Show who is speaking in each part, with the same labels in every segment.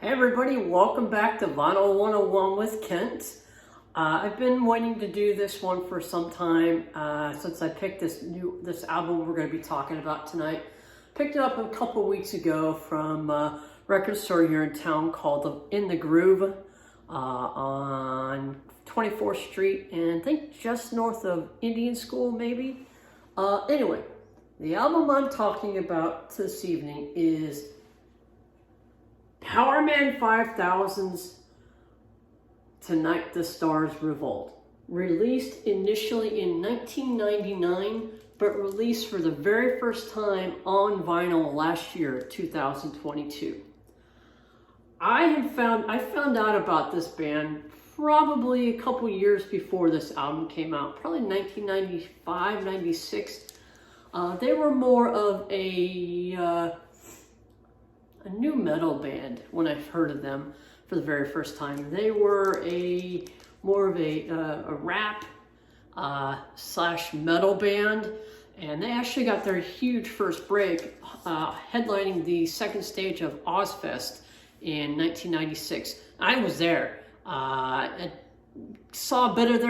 Speaker 1: Hey everybody, welcome back to Vinyl 101 with Kent. I've been wanting to do this one for some time since I picked this album we're going to be talking about tonight. Picked it up a couple weeks ago from a record store here in town called In the Groove on 24th Street and I think just north of Indian School maybe. Anyway, the album I'm talking about this evening is Powerman 5000's Tonight the Stars Revolt. Released initially in 1999, but released for the very first time on vinyl last year, 2022. I found out about this band probably a couple years before this album came out, probably 1995, 96. They were more of a new metal band when I heard of them for the very first time. They were more of a rap slash metal band, and they actually got their huge first break headlining the second stage of Ozfest in 1996. I was there. I saw a bit of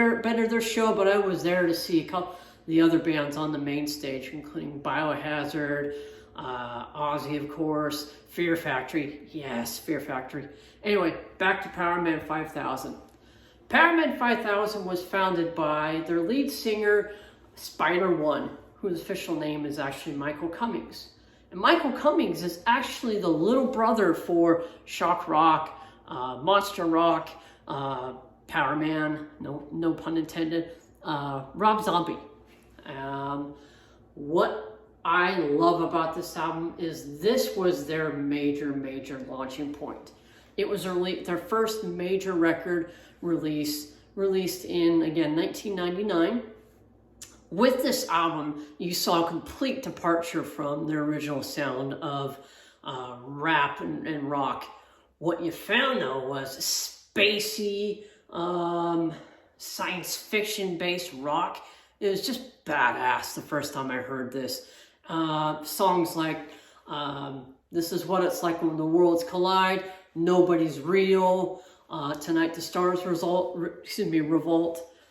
Speaker 1: their show, but I was there to see a couple the other bands on the main stage, including Biohazard, Ozzy, of course, Fear Factory. Yes, Fear Factory. Anyway, back to Powerman 5000. Powerman 5000 was founded by their lead singer, Spider-1, whose official name is actually Michael Cummings. And Michael Cummings is actually the little brother for shock rock, monster rock, Powerman, no pun intended, Rob Zombie. What I love about this album is this was their major launching point. It was their first major record released in, again, 1999. With this album, you saw a complete departure from their original sound of rap and rock. What you found, though, was spacey, science fiction-based rock. It was just badass the first time I heard this. Songs like This Is What It's Like When the Worlds Collide, Nobody's Real, Tonight the Stars Revolt.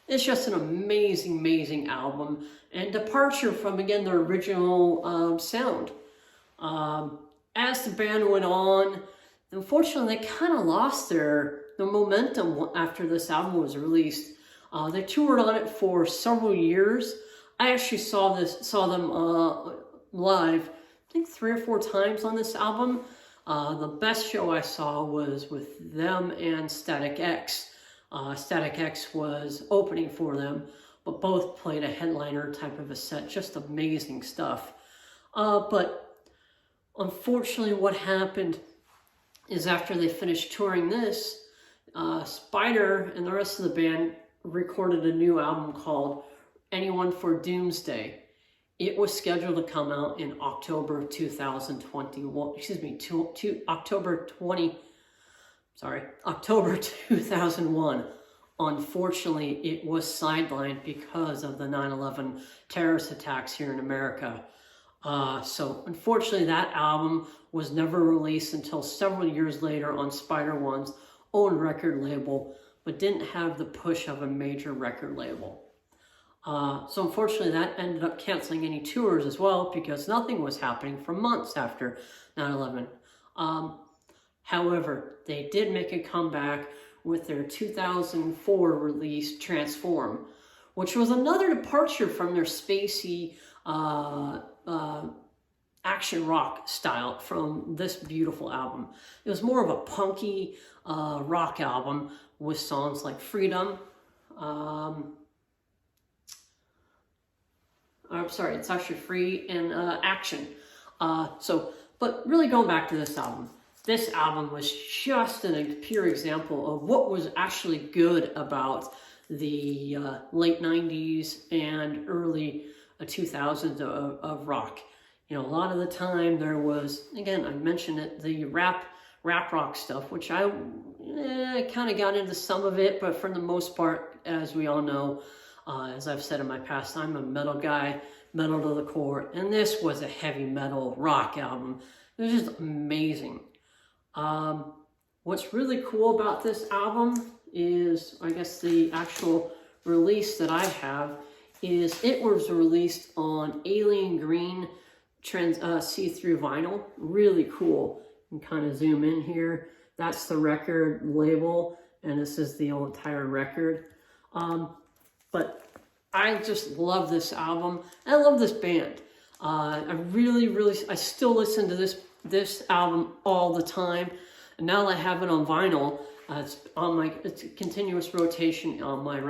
Speaker 1: It's just an amazing album and departure from, again, their original sound. As the band went on, unfortunately, they kind of lost their momentum after this album was released. They toured on it for several years. I actually saw them live, I think 3 or 4 times on this album. The best show I saw was with them and Static X. Static X was opening for them, but both played a headliner type of a set. Just amazing stuff. But unfortunately, what happened is after they finished touring this, Spider and the rest of the band recorded a new album called Anyone for Doomsday. It was scheduled to come out in October 2021. October 2001. Unfortunately, it was sidelined because of the 9/11 terrorist attacks here in America. So unfortunately, that album was never released until several years later on Spider-1's own record label, but didn't have the push of a major record label. So unfortunately, that ended up canceling any tours as well because nothing was happening for months after 9/11. However, they did make a comeback with their 2004 release, Transform, which was another departure from their spacey action rock style from this beautiful album. It was more of a punky rock album with songs like Freedom. I'm sorry, it's actually Free and Action. But really going back to this album was just a pure example of what was actually good about the late 90s and early 2000s of rock. You know, a lot of the time there was, again, I mentioned it, the rap rock stuff, which I kind of got into some of it, but for the most part, as we all know, as I've said in my past, I'm a metal guy, metal to the core, and this was a heavy metal rock album. It was just amazing. What's really cool about this album is, I guess the actual release that I have is it was released on alien green see-through vinyl. Really cool. You can kind of zoom in here. That's the record label, and this is the entire record. But I just love this album. I love this band. I still listen to this album all the time. And now that I have it on vinyl, it's a continuous rotation on my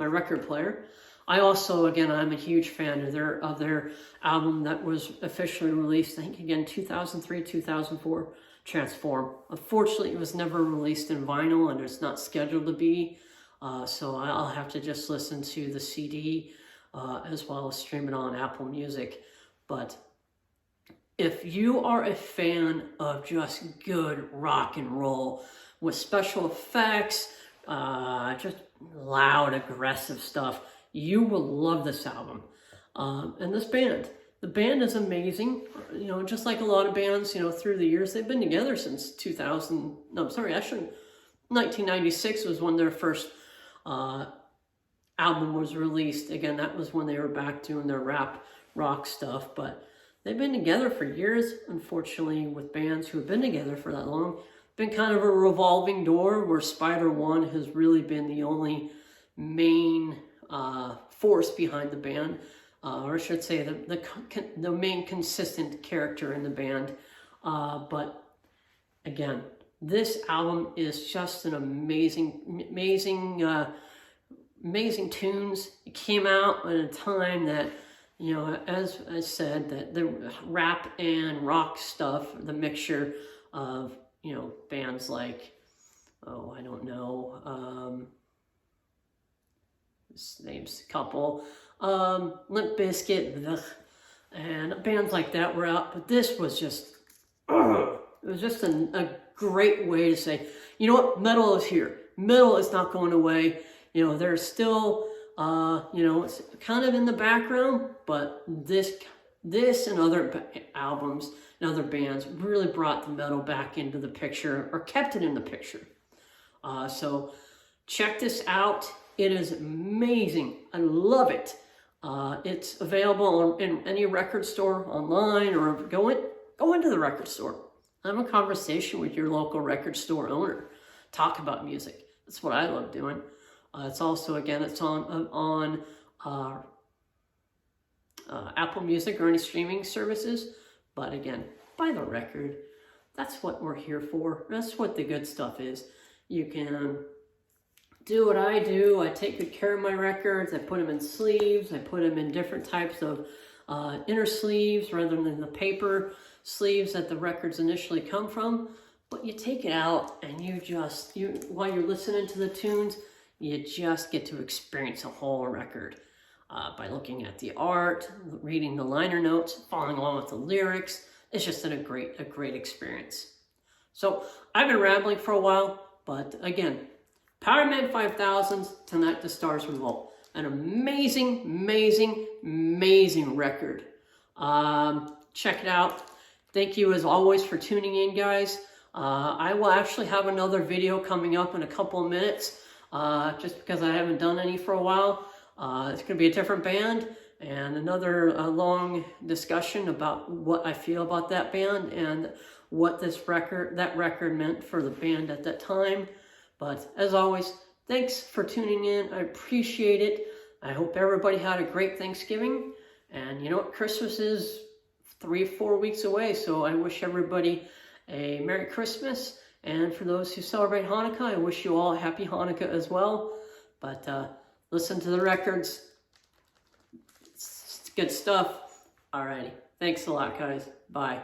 Speaker 1: record player. I also, again, I'm a huge fan of their album that was officially released, I think, again, 2003, 2004, Transform. Unfortunately, it was never released in vinyl, and it's not scheduled to be. So I'll have to just listen to the CD as well as stream it on Apple Music. But if you are a fan of just good rock and roll with special effects, just loud, aggressive stuff, you will love this album. And this band. The band is amazing. You know, just like a lot of bands, you know, through the years, they've been together since 1996 was when their first album was released. Again, that was when they were back doing their rap rock stuff, but they've been together for years. Unfortunately, with bands who have been together for that long, been kind of a revolving door where Spider One has really been the only main force behind the band, or I should say the main consistent character in the band. But again, this album is just an amazing tunes. It came out at a time that, you know, as I said, that the rap and rock stuff, the mixture of, you know, bands like, oh, I don't know, this name's a couple, Limp Bizkit, and bands like that were out, but this was just, it was just a great way to say, you know what, metal is here. Metal is not going away. You know, there's still, you know, it's kind of in the background, but this and other albums and other bands really brought the metal back into the picture, or kept it in the picture. So check this out. It is amazing. I love it. It's available in any record store online, or go into the record store. Have a conversation with your local record store owner. Talk about music. That's what I love doing. It's also, again, it's on Apple Music or any streaming services. But again, buy the record. That's what we're here for. That's what the good stuff is. You can do what I do. I take good care of my records. I put them in sleeves. I put them in different types of inner sleeves rather than the paper sleeves that the records initially come from. But you take it out and while you're listening to the tunes, you just get to experience a whole record by looking at the art, reading the liner notes, following along with the lyrics. It's just a great experience. So I've been rambling for a while, but again, Powerman 5000's Tonight the Stars Revolt. An amazing record. Check it out. Thank you as always for tuning in, guys. I will actually have another video coming up in a couple of minutes, just because I haven't done any for a while. It's going to be a different band and another long discussion about what I feel about that band and what that record meant for the band at that time. But as always, thanks for tuning in. I appreciate it. I hope everybody had a great Thanksgiving. And you know what? Christmas is 3-4 weeks away. So I wish everybody a Merry Christmas. And for those who celebrate Hanukkah, I wish you all a Happy Hanukkah as well. But listen to the records. It's good stuff. Alrighty. Thanks a lot, guys. Bye.